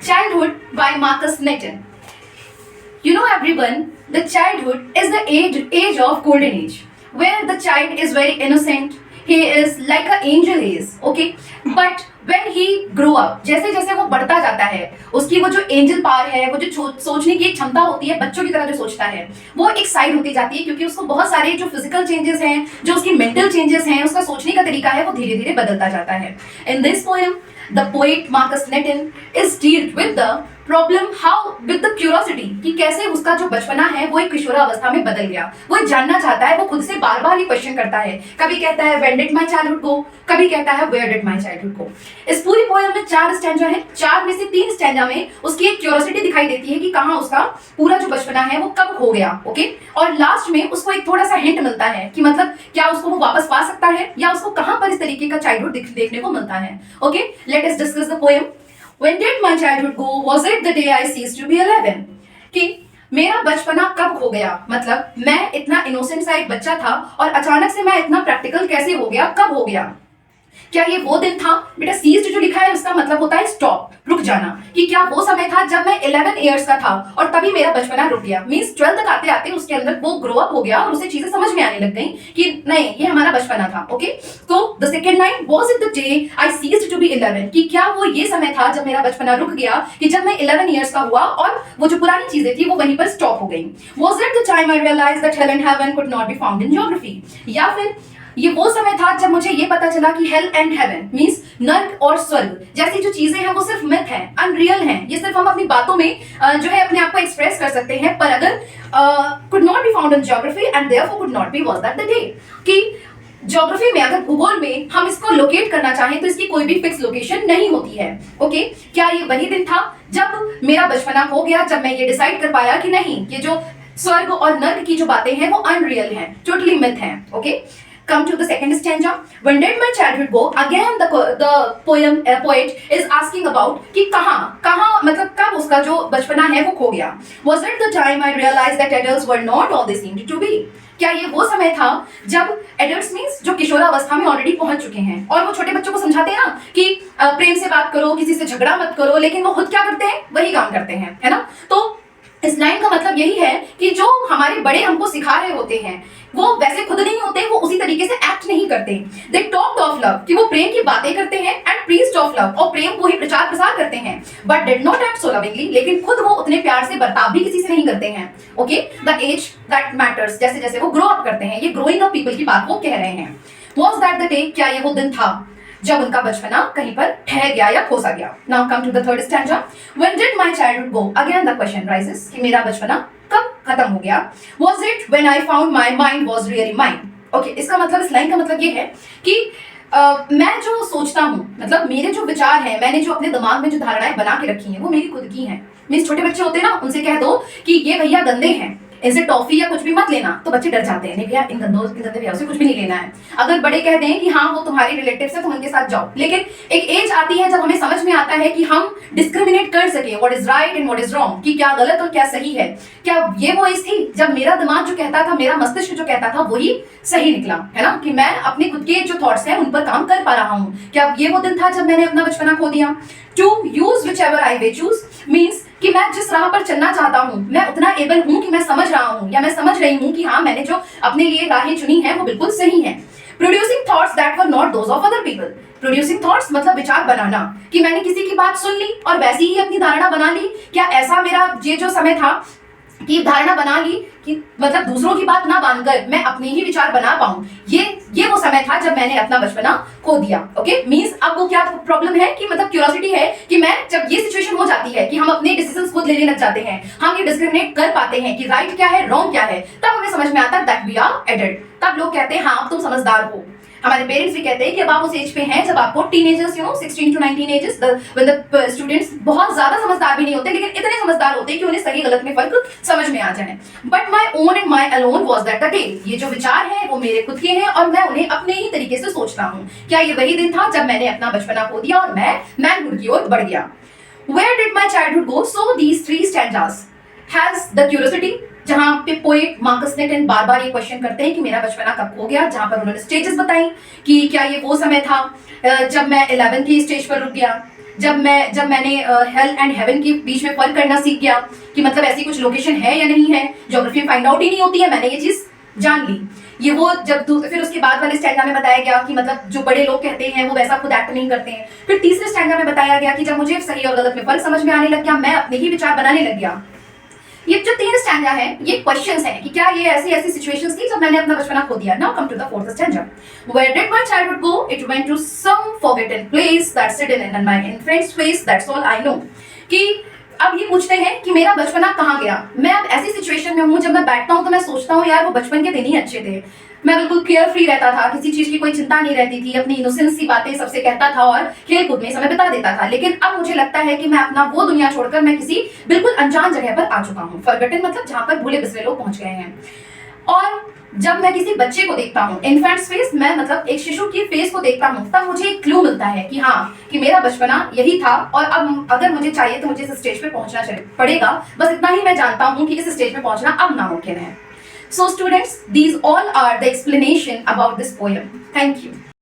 Childhood by Marcus Netton. You know everyone, the childhood is the age of golden age, where the child is very innocent, he is like an angel is, okay? But when he grow up, जैसे जैसे वो बढ़ता जाता है, उसकी वो जो angel power है, वो जो सोचने की एक क्षमता होती है, बच्चों की तरह जो सोचता है, वो एक साइड होती जाती है, क्योंकि उसको बहुत सारे जो फिजिकल चेंजेस हैं, जो उसकी मेंटल चेंजेस हैं, उसका सोचने का तरीका है, वो धीरे धीरे बदलता जाता है. In this poem, the poet Marcus Netton is dealt with the problem how with the curiosity कि कैसे उसका जो बचपना है वो एक किशोरावस्था में बदल गया. वो जानना चाहता है, वो खुद से बार बार ये क्वेश्चन करता है. कभी कहता है when did my childhood go, कभी कहता है where did my childhood go. इस पूरी पोएम में 4 स्टैंजा है. 4 में से 3 स्टैंजा में उसकी एक क्यूरियोसिटी दिखाई देती है कि कहाँ उसका पूरा जो बचपना है वो कब हो गया. ओके, और लास्ट में उसको एक थोड़ा सा हिंट मिलता है कि मतलब क्या उसको वो वापस पा सकता है या उसको कहाँ पर इस तरीके का चाइल्डहुड देखने को मिलता है. Okay, let us discuss the poem. When did my childhood go? Was it the day I ceased to be 11? कि मेरा बचपना कब खो गया, मतलब मैं इतना इनोसेंट सा एक बच्चा था और अचानक से मैं इतना प्रैक्टिकल कैसे हो गया, कब हो गया. क्या ये वो दिन था? बेटा सीज्ड जो लिखा है उसका मतलब होता है स्टॉप, रुक जाना. कि क्या वो समय था जब मैं 11 इयर्स का था और तभी मेरा बचपना रुक गया. मींस 12 तक आते आते उसके अंदर वो ग्रो अप हो गया और उसे चीजें समझ में आने लग गई कि नहीं ये हमारा बचपना था. ओके, तो the second line, was it the day I ceased to be 11, कि क्या वो ये समय था जब मेरा बचपना रुक गया, कि जब मैं 11 इयर्स का हुआ और वो जो पुरानी चीजें थी वो वहीं पर स्टॉप हो गई. Was it the time I realised that hell and heaven could not be found in geography, या फिर ये वो समय था जब मुझे ये पता चला कि हेल एंड हेवन मींस नर्क और स्वर्ग जैसी जो चीजें हैं वो सिर्फ मिथ है, अनरियल हैं. ये सिर्फ हम अपनी बातों में जो है अपने आप को एक्सप्रेस कर सकते हैं, पर अगर could not be found in geography and therefore could not B was that the day. कि ज्योग्राफी में अगर भूगोल में हम इसको लोकेट करना चाहें तो इसकी कोई भी फिक्स लोकेशन नहीं होती है. ओके, क्या ये वही दिन था जब मेरा बचपना हो गया, जब मैं ये डिसाइड कर पाया कि नहीं ये जो स्वर्ग और नर्क की जो बातें हैं वो अनरियल हैं, टोटली मिथ हैं. Okay, come to the second stanza. When did my childhood go? Again the poet is asking about कि कहाँ मतलब कब उसका जो बचपना है वो खो गया. Was it the time I realized that adults were not all they seemed to be? क्या ये वो समय था जब एडल्ट्स मींस जो किशोरावस्था में ऑलरेडी पहुंच चुके हैं और वो छोटे बच्चों को समझाते हैं ना कि प्रेम से बात करो, किसी से झगड़ा मत करो, लेकिन वो खुद क्या करते हैं, वही काम करते हैं, है ना. तो इस लाइन का मतलब यही है कि जो हमारे बड़े हमको सिखा रहे होते हैं वो वैसे खुद नहीं होते, वो उसी तरीके से एक्ट नहीं करते. दे टॉक्ड ऑफ लव, कि वो प्रेम की बातें करते हैं, एंड प्रीच्ड ऑफ लव, और प्रेम को ही प्रचार प्रसार करते हैं, but did not act so lovingly, लेकिन खुद वो उतने प्यार से बर्ताव भी किसी से नहीं करते हैं. Okay, the age that matters, जैसे जैसे वो ग्रो अप करते हैं, ये ग्रोइंग अप पीपल की बात वो कह रहे हैं. वाज दैट द डे, क्या ये वो दिन था जब उनका बचपना कहीं पर ठहर गया या खोसा गया. Now come to the third stanza. When did my childhood go, again the question arises कि मेरा बचपना कब खत्म हो गया. Was it when I found my mind was really mine. Okay, इसका मतलब इस लाइन का मतलब ये है कि मैं जो सोचता हूँ, मतलब मेरे जो विचार हैं, मैंने जो अपने दिमाग में जो धारणाएं बना के रखी हैं वो मेरी खुद की हैं. मींस छोटे बच्चे होते हैं ना, उनसे कह दो कि ये भैया गंदे हैं, इनसे टॉफी या कुछ भी मत लेना, तो बच्चे डर जाते हैं, नहीं भैया इन गंदे भैया से कुछ भी नहीं लेना है. अगर बड़े कह दें कि हाँ वो तुम्हारे रिलेटिव्स है तुम उनके साथ जाओ, लेकिन एक एज आती है जब हमें समझ में आता है कि हम डिस्क्रिमिनेट कर सके what is right and what is wrong, कि क्या गलत और क्या सही है. क्या ये वो एज थी जब मेरा दिमाग जो कहता था, मेरा मस्तिष्क जो कहता था वही सही निकला, है ना, कि मैं अपने खुद के जो थॉट्स हैं उन पर काम कर पा रहा हूँ. क्या ये वो दिन था जब मैंने अपना बचपना खो दिया. To use whichever I way choose means कि मैं जिस राह पर चलना चाहता हूँ मैं उतना एबल हूँ कि मैं समझ रहा हूँ या मैं समझ रही हूँ कि हाँ मैंने जो अपने लिए राहें चुनी है वो बिल्कुल सही है. Producing thoughts that were not those of other people. Producing thoughts मतलब विचार बनाना, कि मैंने किसी की बात सुन ली और वैसी ही अपनी धारणा बना ली. क्या ऐसा मेरा ये जो समय था कि धारणा बना ली कि मतलब दूसरों की बात ना मानकर मैं अपने ही विचार बना पाऊं, ये वो समय था जब मैंने अपना बचपना खो दिया. ओके, मींस अब वो क्या प्रॉब्लम है कि मतलब क्यूरियोसिटी है कि मैं जब ये सिचुएशन हो जाती है कि हम अपने डिसीजंस खुद लेने लग जाते हैं, हम ये डिस्क्रिमिनेट कर पाते हैं कि राइट क्या है रॉन्ग क्या है, तब हमें समझ में आता है दैट वी आर एडल्ट. तब लोग कहते हैं हाँ अब तुम समझदार हो. हमारे पेरेंट्स भी कहते हैं कि अब आप उस एज पे हैं जब आपको teenagers 16 to 19 ages when the students बहुत ज्यादा समझदार भी नहीं होते, लेकिन इतने समझदार होते हैं कि उन्हें सही गलत में फर्क समझ में आ जाए. But my own and my alone was that the day, ये जो विचार हैं वो मेरे खुद के हैं और मैं उन्हें अपने ही तरीके से सोचता हूँ. क्या ये वही दिन था जब मैंने अपना बचपना खो दिया और मैं मैनहुड की ओर बढ़ गया. Where did my childhood go? So these 3 stanzas has the curiosity, जहां पे पोएट मार्कस नेटन बार बार ये क्वेश्चन करते हैं कि मेरा बचपना कब खो गया, जहां पर उन्होंने स्टेजेस बताई कि क्या ये वो समय था जब मैं 11th की स्टेज पर रुक गया. जब मैंने हेल एंड हेवन के बीच में फर्क करना सीख गया कि मतलब ऐसी कुछ लोकेशन है या नहीं है, ज्योग्राफी में फाइंड आउट ही नहीं होती है, मैंने ये चीज जान ली। ये वो फिर उसके बाद वाले स्टैंडा में बताया गया कि मतलब जो बड़े लोग कहते हैं वो वैसा खुद एक्ट नहीं करते हैं। फिर तीसरे स्टैंडा में बताया गया कि जब मुझे सही और गलत में फर्क समझ में आने लग गया, मैं अपने ही विचार बनाने लग गया। ये जो तीन स्टैंडा है ये क्वेश्चंस हैं कि क्या ये ऐसी ऐसी सिचुएशंस थी जब मैंने अपना बचपना खो दिया। Now come to the fourth stanza. Where did my childhood go? It went to some forgotten place that's hidden in my infant's face. That's all I know. कि अब ये पूछते हैं कि मेरा बचपना कहाँ गया। मैं अब ऐसी सिचुएशन में हूँ जब मैं बैठता हूँ तो मैं सोचता हूँ यार वो बचपन के दिन ही अच्छे थे। मैं बिल्कुल केयर फ्री रहता था, किसी चीज की कोई चिंता नहीं रहती थी, अपनी इनोसेंस सी बातें सबसे कहता था और खेल कूद में समय बिता देता था। लेकिन अब मुझे लगता है कि मैं अपना वो दुनिया छोड़कर मैं किसी बिल्कुल अनजान जगह पर आ चुका हूँ। फॉरगॉटन मतलब जहाँ पर भूले बिसरे लोग पहुंच गए हैं। और जब मैं किसी बच्चे को देखता हूँ, इन्फेंट्स फेस, मैं मतलब एक शिशु की फेस को देखता हूँ, तब मुझे एक क्लू मिलता है कि हाँ कि मेरा बचपना यही था और अब अगर मुझे चाहिए तो मुझे इस स्टेज पे पहुंचना पड़ेगा। बस इतना ही मैं जानता हूँ कि इस स्टेज पे पहुंचना अब नामुमकिन है। So students, these all are the explanation about this poem. Thank you.